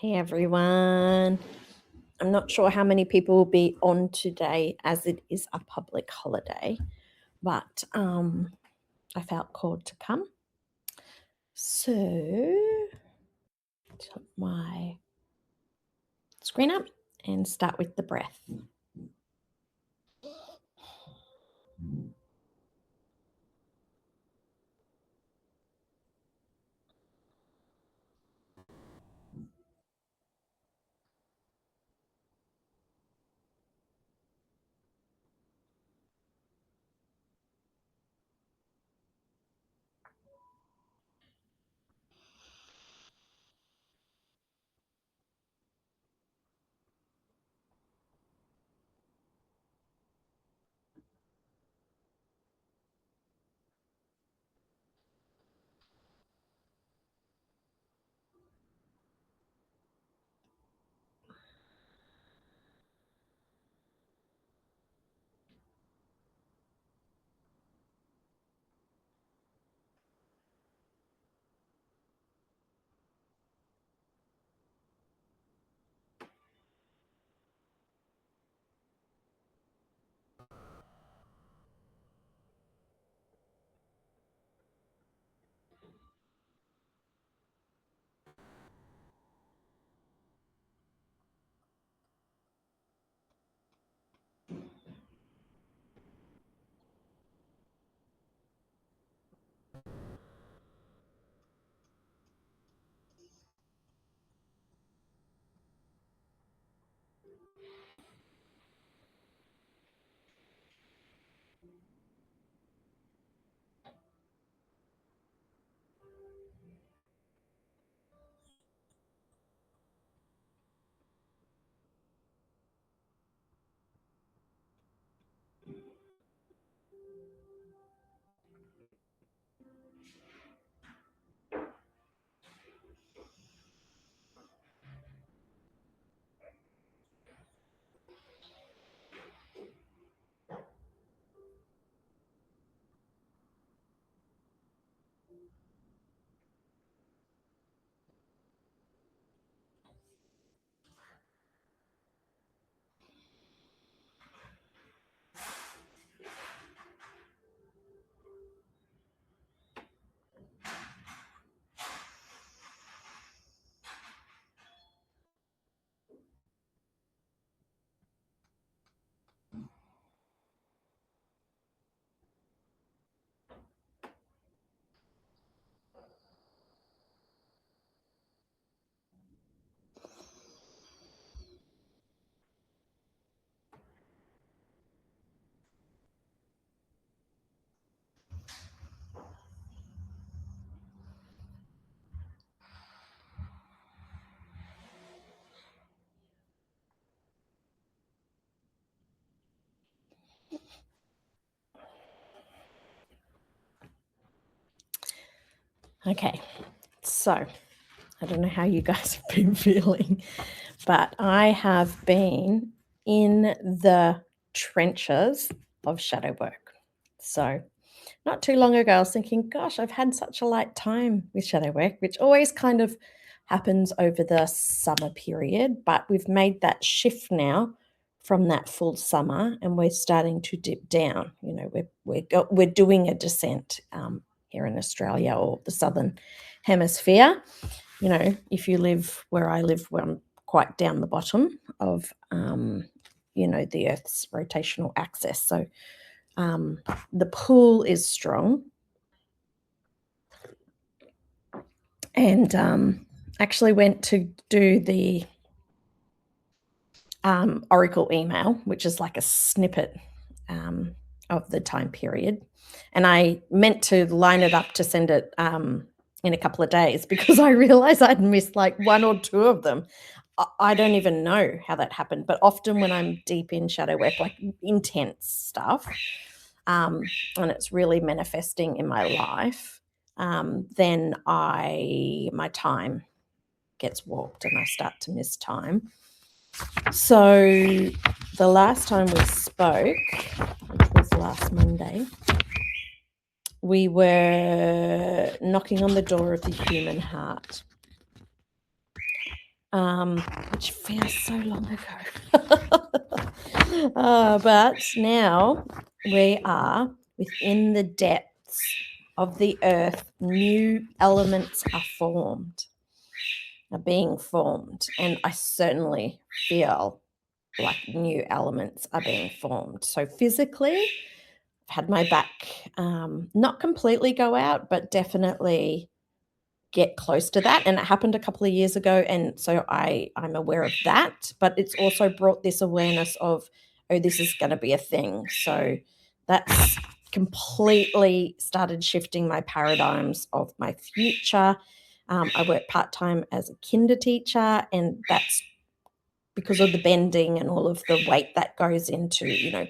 Hey everyone. I'm not sure how many people will be on today as it is a public holiday, but I felt called to come. So, put my screen up and start with the breath. Okay, so I don't know how you guys have been feeling, but I have been in the trenches of shadow work. So, not too long ago, I was thinking, gosh, I've had such a light time with shadow work, which always kind of happens over the summer period, but we've made that shift now from that full summer and we're starting to dip down. You know, we're doing a descent here in Australia or the southern hemisphere. You know, if you live where I live, where I'm quite down the bottom of, the Earth's rotational axis. So the pull is strong. And actually went to do the Oracle email, which is like a snippet of the time period. And I meant to line it up to send it in a couple of days because I realized I'd missed like one or two of them. I don't even know how that happened, but often when I'm deep in shadow work, like intense stuff, and it's really manifesting in my life, then my time gets warped and I start to miss time. So the last time we spoke, which was last Monday, we were knocking on the door of the human heart. which feels so long ago. But now we are within the depths of the earth. New elements are being formed. And I certainly feel like new elements are being formed. So physically, I've had my back not completely go out, but definitely get close to that. And it happened a couple of years ago. And so I'm aware of that, but it's also brought this awareness of, oh, this is going to be a thing. So that's completely started shifting my paradigms of my future. I work part-time as a kinder teacher, and that's because of the bending and all of the weight that goes into,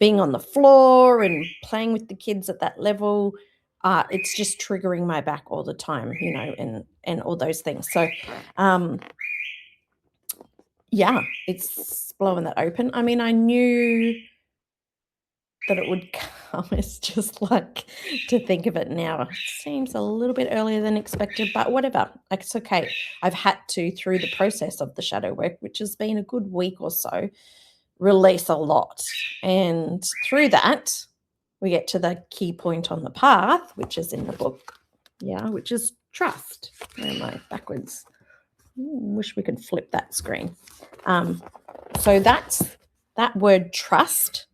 being on the floor and playing with the kids at that level. It's just triggering my back all the time, and all those things. So, yeah, it's blowing that open. I mean, I knew that it would come. It's just like, to think of it now, it seems a little bit earlier than expected, but whatever. It's okay. I've had to, through the process of the shadow work, which has been a good week or so, release a lot. And through that, we get to the key point on the path, which is in the book, which is trust. Where am I? Backwards. Wish we could flip that screen. So that word trust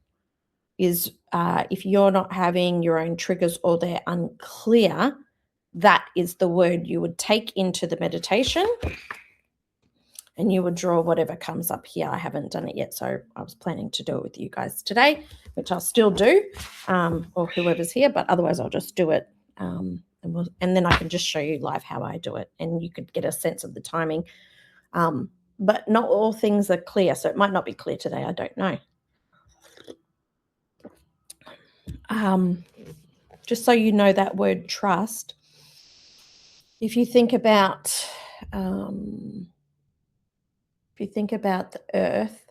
is, if you're not having your own triggers or they're unclear, that is the word you would take into the meditation, and you would draw whatever comes up here. I haven't done it yet, so I was planning to do it with you guys today, which I'll still do, or whoever's here, but otherwise I'll just do it, and then I can just show you live how I do it, and you could get a sense of the timing. But not all things are clear, so it might not be clear today. I don't know. Just so you know, that word trust, if you think about the earth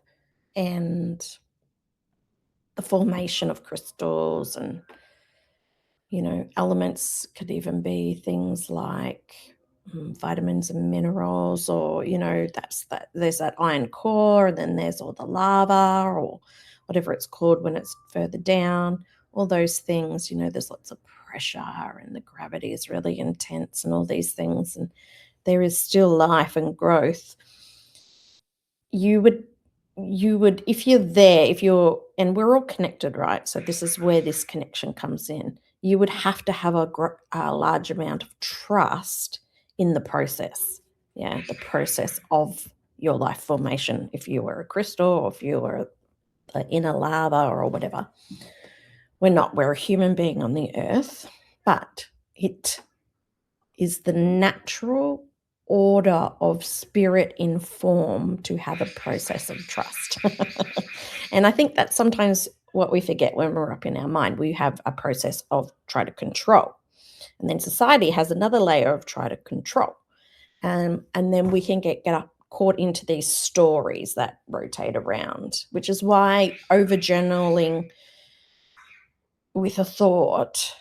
and the formation of crystals, and elements could even be things like vitamins and minerals, or there's that iron core, and then there's all the lava, or whatever it's called when it's further down, all those things. There's lots of pressure, and the gravity is really intense, and all these things, and there is still life and growth. You would, if you're there, and we're all connected, right? So this is where this connection comes in. You would have to have a large amount of trust in the process. The process of your life formation. If you were a crystal, or if you were the inner lava, or whatever. We're a human being on the earth, but it is the natural order of spirit in form to have a process of trust. And I think that's sometimes what we forget when we're up in our mind. We have a process of try to control. And then society has another layer of try to control. And then we can get caught into these stories that rotate around, which is why overjournaling with a thought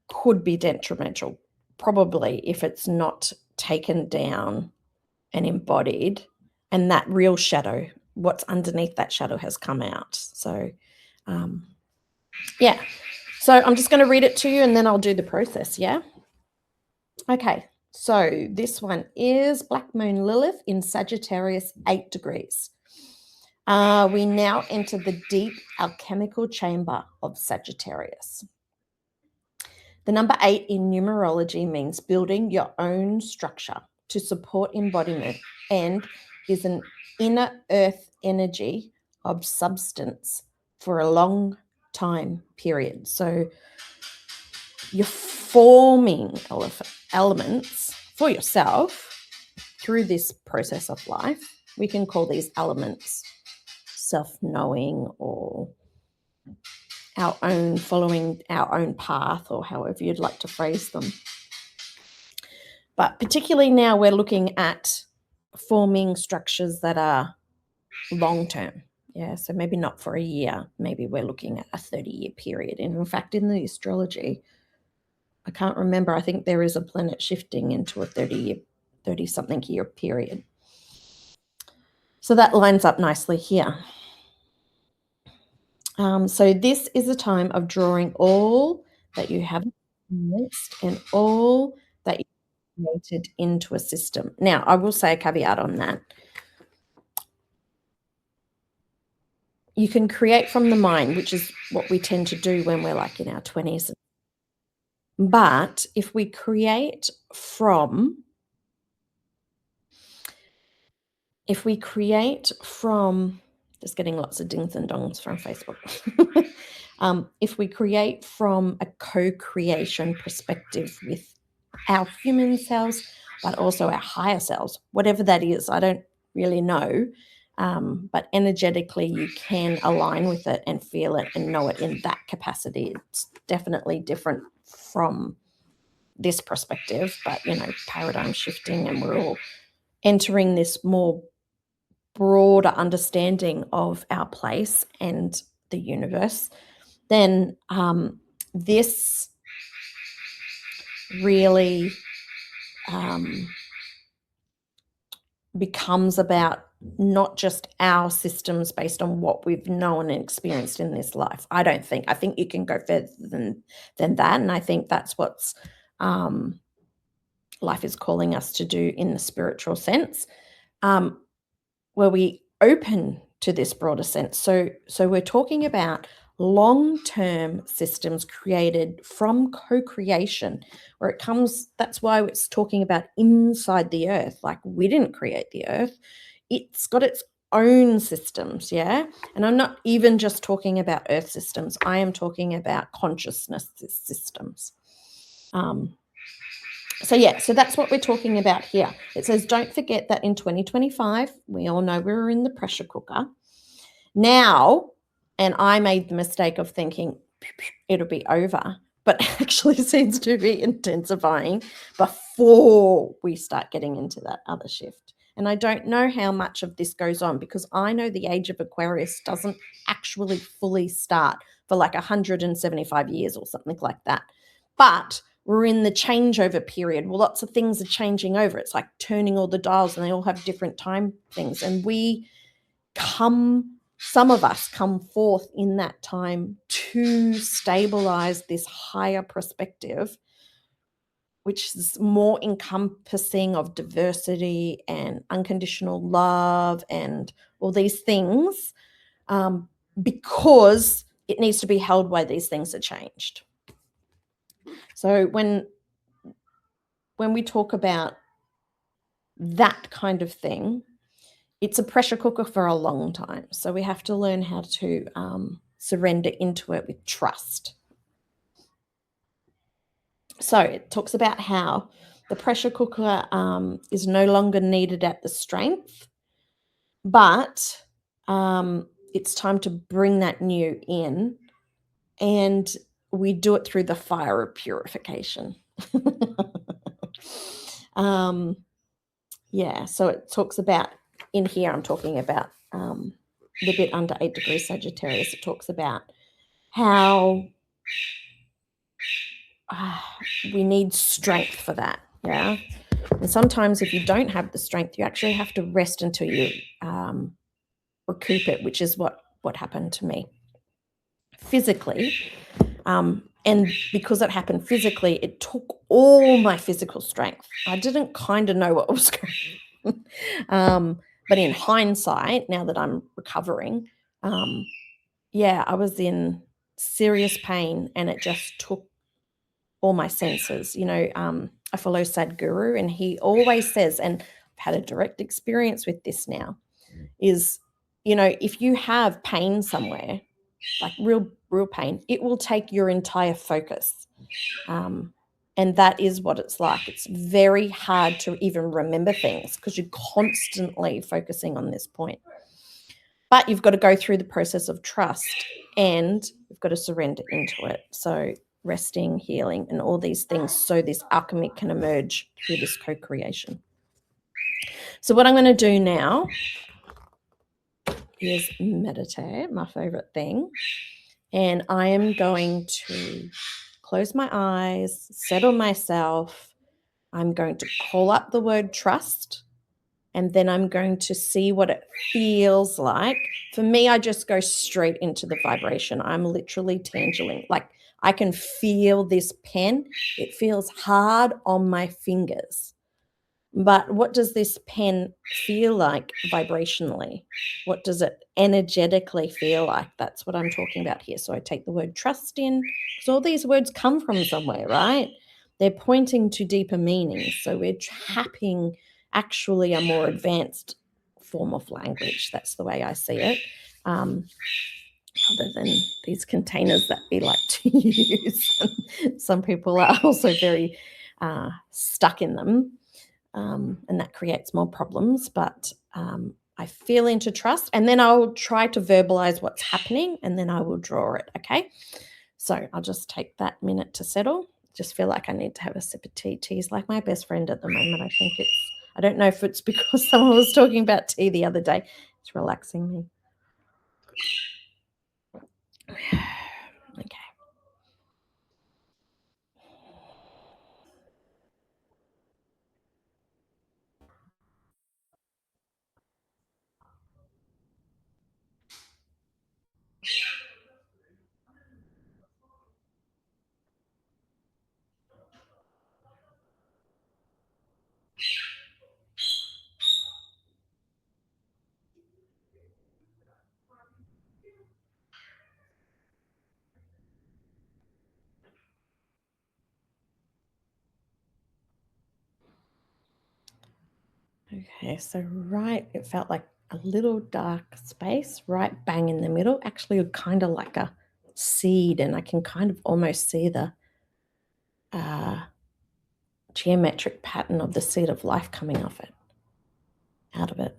could be detrimental, probably, if it's not taken down and embodied, and that real shadow, what's underneath that shadow, has come out. So so I'm just going to read it to you, and then I'll do the process. Okay, so this one is Black Moon Lilith in Sagittarius, 8 degrees. We now enter the deep alchemical chamber of Sagittarius. The number 8 in numerology means building your own structure to support embodiment, and is an inner earth energy of substance for a long time period. So you're forming elements for yourself through this process of life. We can call these elements self-knowing, or our own, following our own path, or however you'd like to phrase them. But particularly now, we're looking at forming structures that are long-term. So maybe not for a year. Maybe we're looking at a 30-year period. And in fact, in the astrology, I can't remember, I think there is a planet shifting into a 30 30-something year period. So that lines up nicely here. So this is a time of drawing all that you have experienced and all that you created into a system. Now, I will say a caveat on that. You can create from the mind, which is what we tend to do when we're like in our 20s. But if we create from just getting lots of dings and dongs from Facebook. If we create from a co-creation perspective with our human selves, but also our higher selves, whatever that is, I don't really know. But energetically, you can align with it and feel it and know it in that capacity. It's definitely different from this perspective, but paradigm shifting, and we're all entering this more broader understanding of our place and the universe. Then this really becomes about not just our systems based on what we've known and experienced in this life. I think you can go further than that, and I think that's what's life is calling us to do in the spiritual sense, where we open to this broader sense. So we're talking about long-term systems created from co-creation, where it comes, that's why it's talking about inside the earth. Like, we didn't create the earth. It's got its own systems, yeah? And I'm not even just talking about earth systems. I am talking about consciousness systems. So that's what we're talking about here. It says, don't forget that in 2025, we all know we were in the pressure cooker. Now, and I made the mistake of thinking it'll be over, but actually seems to be intensifying before we start getting into that other shift. And I don't know how much of this goes on, because I know the age of Aquarius doesn't actually fully start for like 175 years or something like that. But we're in the changeover period. Well, lots of things are changing over. It's like turning all the dials, and they all have different time things. And some of us come forth in that time to stabilize this higher perspective, which is more encompassing of diversity and unconditional love and all these things, because it needs to be held while these things are changed. So when we talk about that kind of thing, it's a pressure cooker for a long time. So we have to learn how to surrender into it with trust. So it talks about how the pressure cooker is no longer needed at the strength, but it's time to bring that new in, and we do it through the fire of purification. Yeah, so it talks about, in here I'm talking about the bit under 8 degrees Sagittarius. It talks about how we need strength for that, yeah? And sometimes if you don't have the strength, you actually have to rest until you recoup it, which is what happened to me physically. And because it happened physically, it took all my physical strength. I didn't kind of know what was going on. But in hindsight, now that I'm recovering, yeah, I was in serious pain, and it just took all my senses. I follow Sadhguru, and he always says, and I've had a direct experience with this now, is, if you have pain somewhere, like real pain, it will take your entire focus. And that is what it's like. It's very hard to even remember things because you're constantly focusing on this point. But you've got to go through the process of trust, and you've got to surrender into it. So resting, healing, and all these things, so this alchemy can emerge through this co-creation. So what I'm going to do now is meditate, my favorite thing. And I am going to close my eyes, settle myself, I'm going to call up the word trust, and then I'm going to see what it feels like. For me, I just go straight into the vibration. I'm literally tangling. Like I can feel this pen. It feels hard on my fingers. But what does this pen feel like vibrationally? What does it energetically feel like? That's what I'm talking about here. So I take the word trust in, because all these words come from somewhere, right? They're pointing to deeper meanings. So we're tapping actually a more advanced form of language. That's the way I see it. Other than these containers that we like to use. Some people are also very stuck in them. And that creates more problems. But I feel into trust, and then I'll try to verbalize what's happening, and then I will draw it. Okay. So I'll just take that minute to settle. Just feel like I need to have a sip of tea. Tea is like my best friend at the moment. I don't know if it's because someone was talking about tea the other day. It's relaxing me. Okay. Okay, so it felt like a little dark space right bang in the middle, actually kind of like a seed, and I can kind of almost see the uh, geometric pattern of the seed of life coming out of it.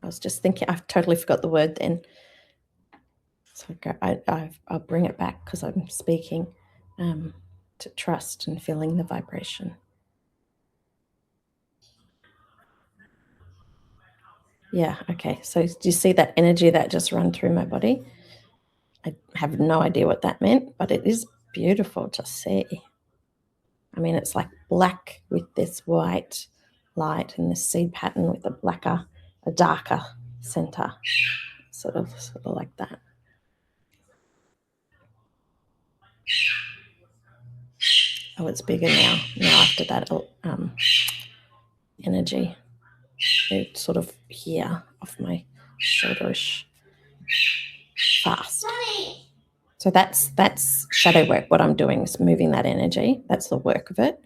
I was just thinking, I've totally forgot the word then. So I'll bring it back because I'm speaking to trust and feeling the vibration. Yeah, okay. So do you see that energy that just run through my body? I have no idea what that meant, but it is beautiful to see. I mean, it's like black with this white light and this seed pattern with a darker center, sort of like that. Oh, it's bigger now. Now after that energy, it's sort of here off my shoulderish fast. So that's shadow work. What I'm doing is moving that energy. That's the work of it.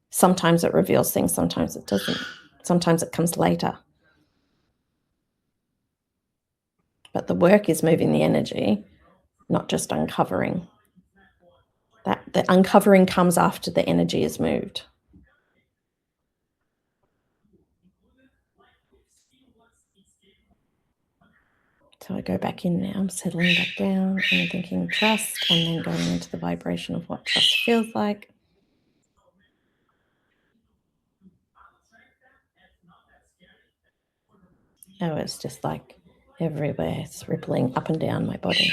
Sometimes it reveals things, sometimes it doesn't. Sometimes it comes later. But the work is moving the energy, not just uncovering. That the uncovering comes after the energy is moved. So I go back in now, I'm settling back down and thinking trust, and then going into the vibration of what trust feels like. Oh, it's just like everywhere. It's rippling up and down my body.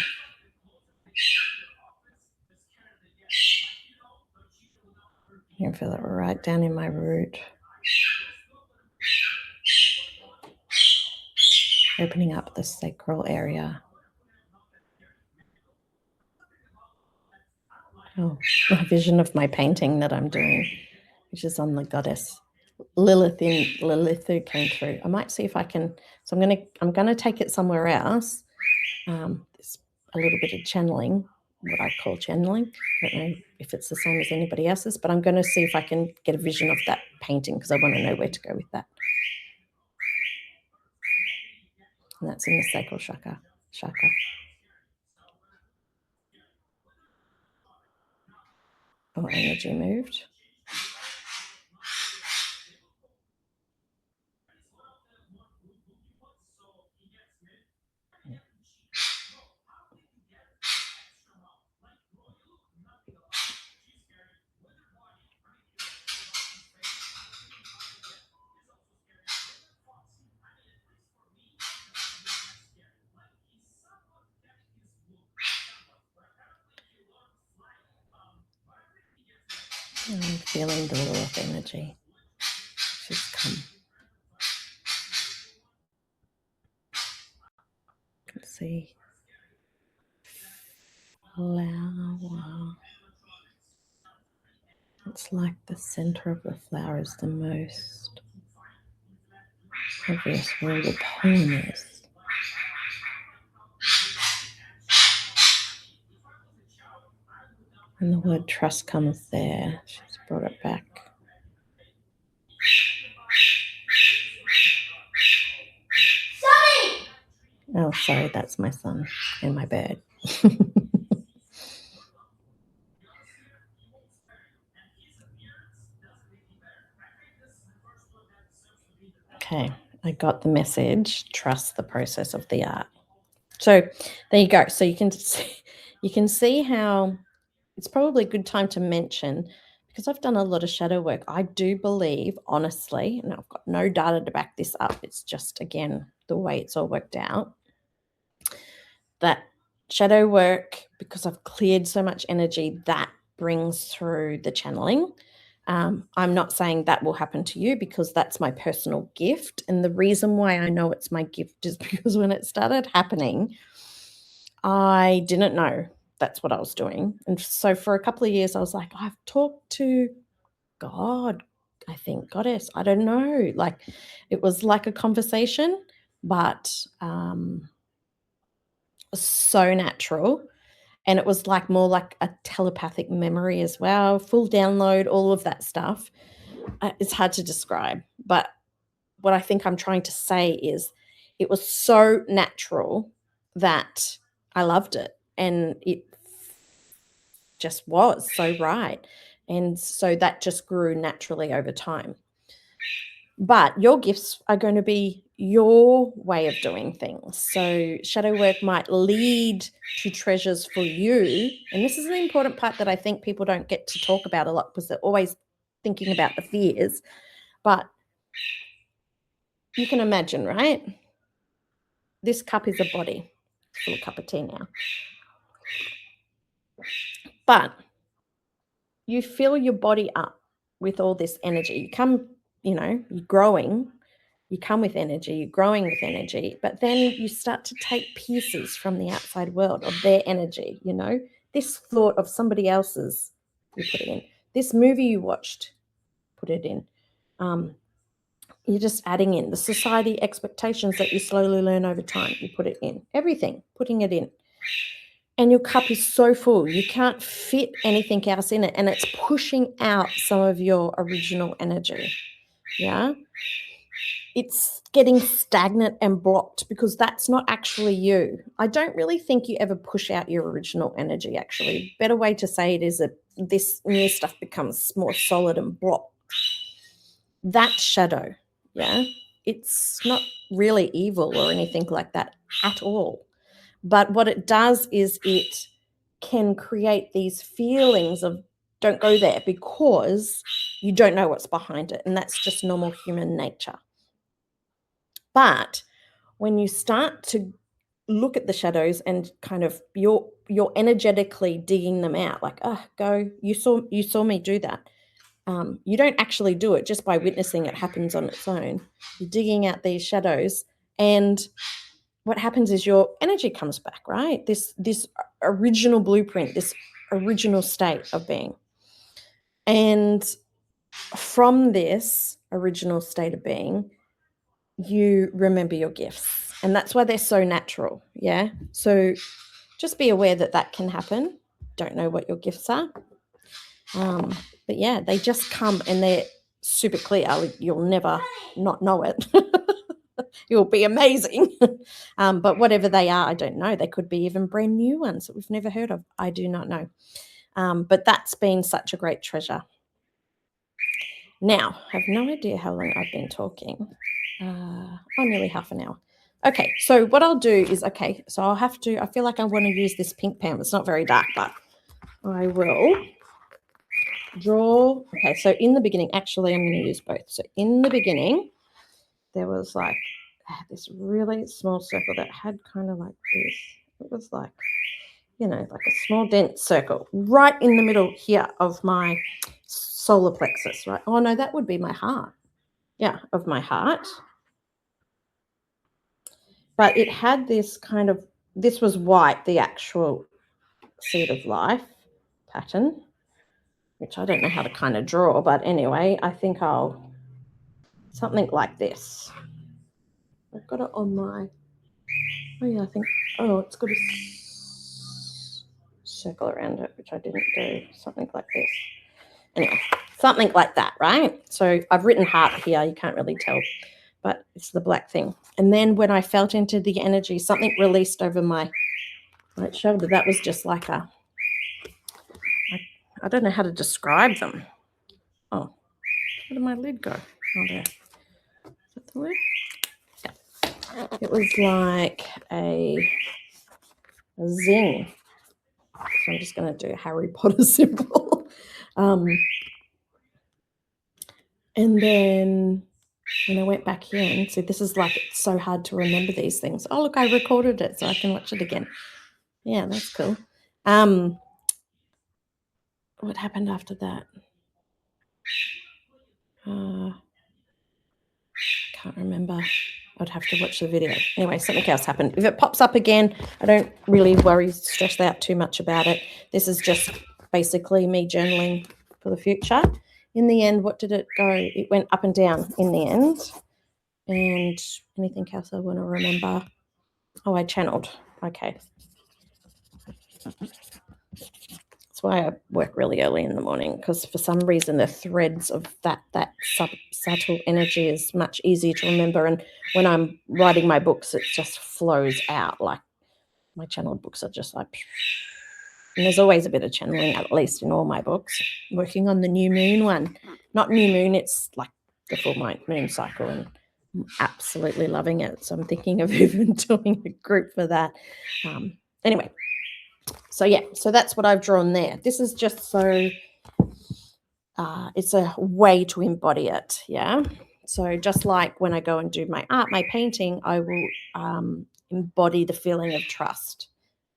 You can feel it right down in my root. Opening up the sacral area. Oh, a vision of my painting that I'm doing, which is on the goddess Lilith who came through. I might see if I can. So I'm gonna take it somewhere else. It's a little bit of channeling, what I call channeling. I don't know if it's the same as anybody else's, but I'm going to see if I can get a vision of that painting because I want to know where to go with that. And that's in the sacral chakra. Oh, energy moved. And I'm feeling the law of energy. Just come. Let's see. Flower. It's like the center of the flower is the most obvious where the pollen is. And the word trust comes there. She's brought it back. Oh, sorry, that's my son and my bird. Okay, I got the message. Trust the process of the art. So there you go. So you can see how it's probably a good time to mention, because I've done a lot of shadow work. I do believe, honestly, and I've got no data to back this up. It's just, again, the way it's all worked out, that shadow work, because I've cleared so much energy, that brings through the channeling. I'm not saying that will happen to you, because that's my personal gift. And the reason why I know it's my gift is because when it started happening, I didn't know that's what I was doing. And so for a couple of years, I was like, I've talked to God, I think, goddess, I don't know. Like, it was like a conversation, but so natural. And it was like more like a telepathic memory as well, full download, all of that stuff. It's hard to describe, but what I think I'm trying to say is it was so natural that I loved it, and it just was so right. And so that just grew naturally over time. But your gifts are going to be your way of doing things. So shadow work might lead to treasures for you. And this is the important part that I think people don't get to talk about a lot, because they're always thinking about the fears. But you can imagine, right? This cup is a body. Full cup of tea now. But you fill your body up with all this energy. You come, you're growing. You come with energy, you're growing with energy, but then you start to take pieces from the outside world of their energy, this thought of somebody else's, you put it in. This movie you watched, put it in. You're just adding in the society expectations that you slowly learn over time. You put it in. Everything, putting it in. And your cup is so full, you can't fit anything else in it, and it's pushing out some of your original energy. Yeah. It's getting stagnant and blocked because that's not actually you. I don't really think you ever push out your original energy, actually. Better way to say it is that this new stuff becomes more solid and blocked. That's shadow, yeah? It's not really evil or anything like that at all. But what it does is it can create these feelings of don't go there, because you don't know what's behind it. And that's just normal human nature. But when you start to look at the shadows and kind of you're energetically digging them out, like, go, you saw me do that. You don't actually do it, just by witnessing it happens on its own. You're digging out these shadows, and what happens is your energy comes back, right? This original blueprint, this original state of being. And from this original state of being, you remember your gifts. And that's why they're so natural, yeah? So just be aware that that can happen. Don't know what your gifts are. But yeah, they just come and they're super clear. You'll never not know it. You'll be amazing. But whatever they are, I don't know. They could be even brand new ones that we've never heard of. I do not know. But that's been such a great treasure. Now, I have no idea how long I've been talking. Nearly half an hour. Okay, so what I'll do is, I feel like I want to use this pink pen. It's not very dark, but I will draw. Okay, so in the beginning, actually, I'm going to use both. So in the beginning, there was like this really small circle that had kind of like this. It was like, like a small dense circle right in the middle here of my solar plexus, right? Oh, no, that would be my heart. Yeah, of my heart. But it had this kind of, this was white, the actual seed of life pattern, which I don't know how to kind of draw, but anyway, I think I'll, something like this. I've got it on my, oh yeah, I think, oh, it's got a circle around it, which I didn't do, something like this. Anyway, something like that, right? So I've written heart here, you can't really tell, but it's the black thing. And then when I felt into the energy, something released over my right shoulder. That was just like a, I don't know how to describe them. Oh, where did my lid go? Oh, there. Is that the lid? Yeah. It was like a zing. So I'm just going to do a Harry Potter symbol. And then when I went back in, so this is like, it's so hard to remember these things. Oh, look, I recorded it so I can watch it again. Yeah, that's cool. What happened after that? Can't remember. I'd have to watch the video. Anyway, something else happened. If it pops up again, I don't really stress out too much about it. This is just basically me journaling for the future. In the end, what did it go? It went up and down in the end. And anything else I want to remember? Oh, I channeled. Okay. That's why I work really early in the morning, because for some reason the threads of that subtle energy is much easier to remember. And when I'm writing my books, it just flows out. Like my channeled books are just like, and there's always a bit of channeling, at least in all my books. I'm working on the new moon one. Not new moon, it's like the full moon cycle, and I'm absolutely loving it. So I'm thinking of even doing a group for that. Anyway. So yeah, so that's what I've drawn there. This is just so, it's a way to embody it, yeah? So just like when I go and do my art, my painting, I will embody the feeling of trust.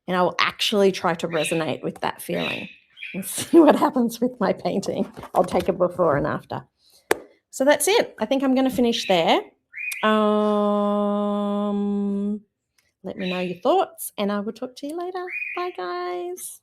And I will actually try to resonate with that feeling and see what happens with my painting. I'll take a before and after. So that's it. I think I'm going to finish there. Let me know your thoughts, and I will talk to you later. Bye, guys.